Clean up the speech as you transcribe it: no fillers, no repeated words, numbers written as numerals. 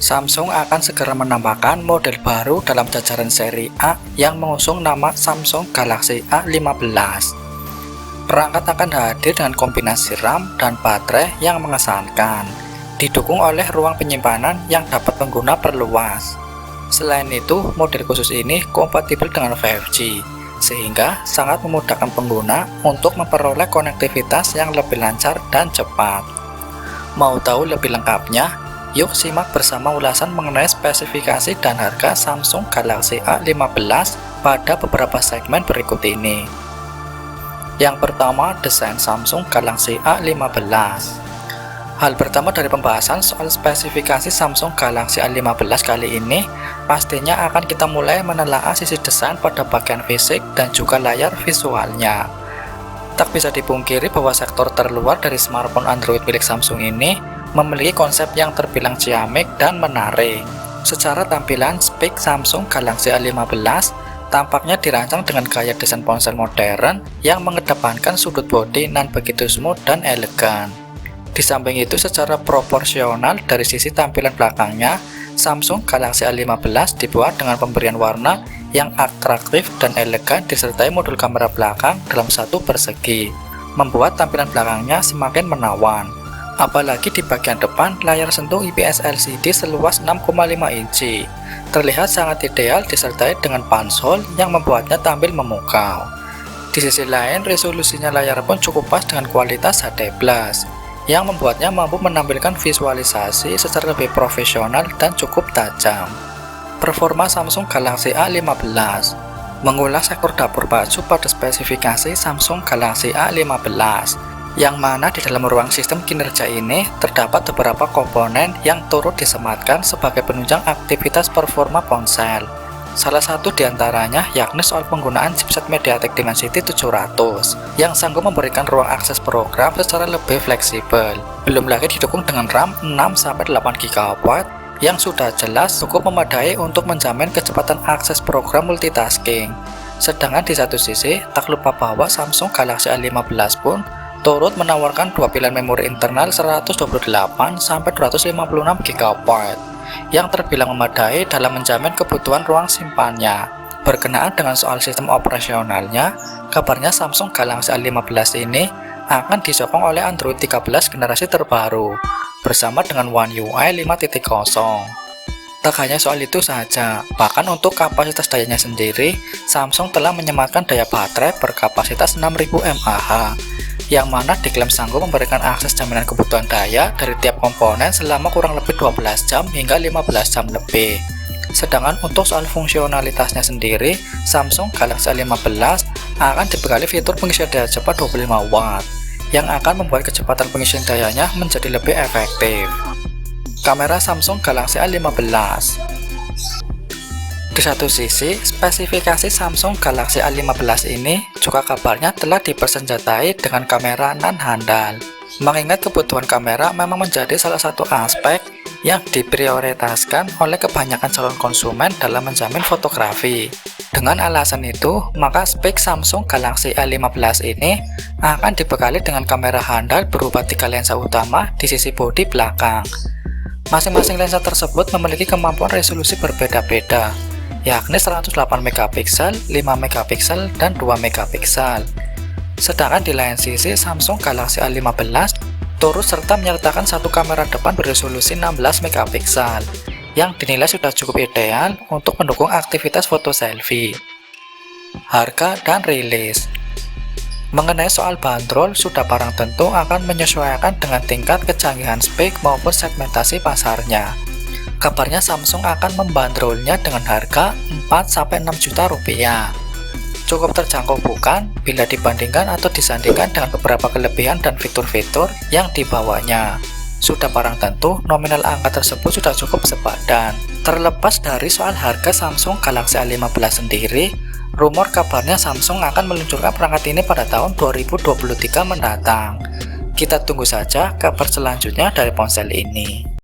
Samsung akan segera menambahkan model baru dalam jajaran seri A yang mengusung nama Samsung Galaxy A15. Perangkat akan hadir dengan kombinasi RAM dan baterai yang mengesankan, didukung oleh ruang penyimpanan yang dapat pengguna perluas. Selain itu, model khusus ini kompatibel dengan 5G, sehingga sangat memudahkan pengguna untuk memperoleh konektivitas yang lebih lancar dan cepat. Mau tahu lebih lengkapnya? Yuk simak bersama ulasan mengenai spesifikasi dan harga Samsung Galaxy A15 pada beberapa segmen berikut ini. Yang pertama, desain Samsung Galaxy A15. Hal pertama dari pembahasan soal spesifikasi Samsung Galaxy A15 kali ini, pastinya akan kita mulai menelaah sisi desain pada bagian fisik dan juga layar visualnya. Tak bisa dipungkiri bahwa sektor terluar dari smartphone Android milik Samsung ini memiliki konsep yang terbilang ciamik dan menarik. Secara tampilan, spek Samsung Galaxy A15 tampaknya dirancang dengan gaya desain ponsel modern yang mengedepankan sudut bodi nan begitu smooth dan elegan. Di samping itu, secara proporsional dari sisi tampilan belakangnya, Samsung Galaxy A15 dibuat dengan pemberian warna yang atraktif dan elegan disertai modul kamera belakang dalam satu persegi, membuat tampilan belakangnya semakin menawan. Apalagi di bagian depan, layar sentuh IPS LCD seluas 6,5 inci terlihat sangat ideal disertai dengan punch hole yang membuatnya tampil memukau. Di sisi lain, resolusinya layar pun cukup pas dengan kualitas HD+, yang membuatnya mampu menampilkan visualisasi secara lebih profesional dan cukup tajam. Performa Samsung Galaxy A15. Mengulas sektor dapur baju pada spesifikasi Samsung Galaxy A15, yang mana di dalam ruang sistem kinerja ini terdapat beberapa komponen yang turut disematkan sebagai penunjang aktivitas performa ponsel. Salah satu diantaranya yakni soal penggunaan chipset MediaTek Dimensity 700 yang sanggup memberikan ruang akses program secara lebih fleksibel. Belum lagi didukung dengan RAM 6-8 GB yang sudah jelas cukup memadai untuk menjamin kecepatan akses program multitasking. Sedangkan di satu sisi, tak lupa bahwa Samsung Galaxy A15 pun turut menawarkan dua pilihan memori internal 128-256 GB yang terbilang memadai dalam menjamin kebutuhan ruang simpannya. Berkenaan dengan soal sistem operasionalnya, kabarnya Samsung Galaxy A15 ini akan disokong oleh Android 13 generasi terbaru bersama dengan One UI 5.0. Tak hanya soal itu saja, bahkan untuk kapasitas dayanya sendiri, Samsung telah menyematkan daya baterai berkapasitas 6000 mAh, yang mana diklaim sanggup memberikan akses jaminan kebutuhan daya dari tiap komponen selama kurang lebih 12 jam hingga 15 jam lebih. Sedangkan untuk soal fungsionalitasnya sendiri, Samsung Galaxy A15 akan dibekali fitur pengisian daya cepat 25 watt yang akan membuat kecepatan pengisian dayanya menjadi lebih efektif. Kamera Samsung Galaxy A15. Di satu sisi, spesifikasi Samsung Galaxy A15 ini juga kabarnya telah dipersenjatai dengan kamera nan handal. Mengingat kebutuhan kamera memang menjadi salah satu aspek yang diprioritaskan oleh kebanyakan calon konsumen dalam menjamin fotografi. Dengan alasan itu, maka spek Samsung Galaxy A15 ini akan dibekali dengan kamera handal berupa 3 lensa utama di sisi bodi belakang. Masing-masing lensa tersebut memiliki kemampuan resolusi berbeda-beda, yakni 108 MP, 5 MP, dan 2 MP. Sedangkan di lain sisi, Samsung Galaxy A15 turut serta menyertakan satu kamera depan beresolusi 16 MP, yang dinilai sudah cukup ideal untuk mendukung aktivitas foto selfie. Harga dan rilis. Mengenai soal bandrol, sudah barang tentu akan menyesuaikan dengan tingkat kecanggihan spek maupun segmentasi pasarnya. Kabarnya Samsung akan membandrolnya dengan harga 4-6 juta rupiah. Cukup terjangkau bukan bila dibandingkan atau disandingkan dengan beberapa kelebihan dan fitur-fitur yang dibawanya. Sudah barang tentu nominal angka tersebut sudah cukup sepadan. Terlepas dari soal harga Samsung Galaxy A15 sendiri, rumor kabarnya Samsung akan meluncurkan perangkat ini pada tahun 2023 mendatang. Kita tunggu saja kabar selanjutnya dari ponsel ini.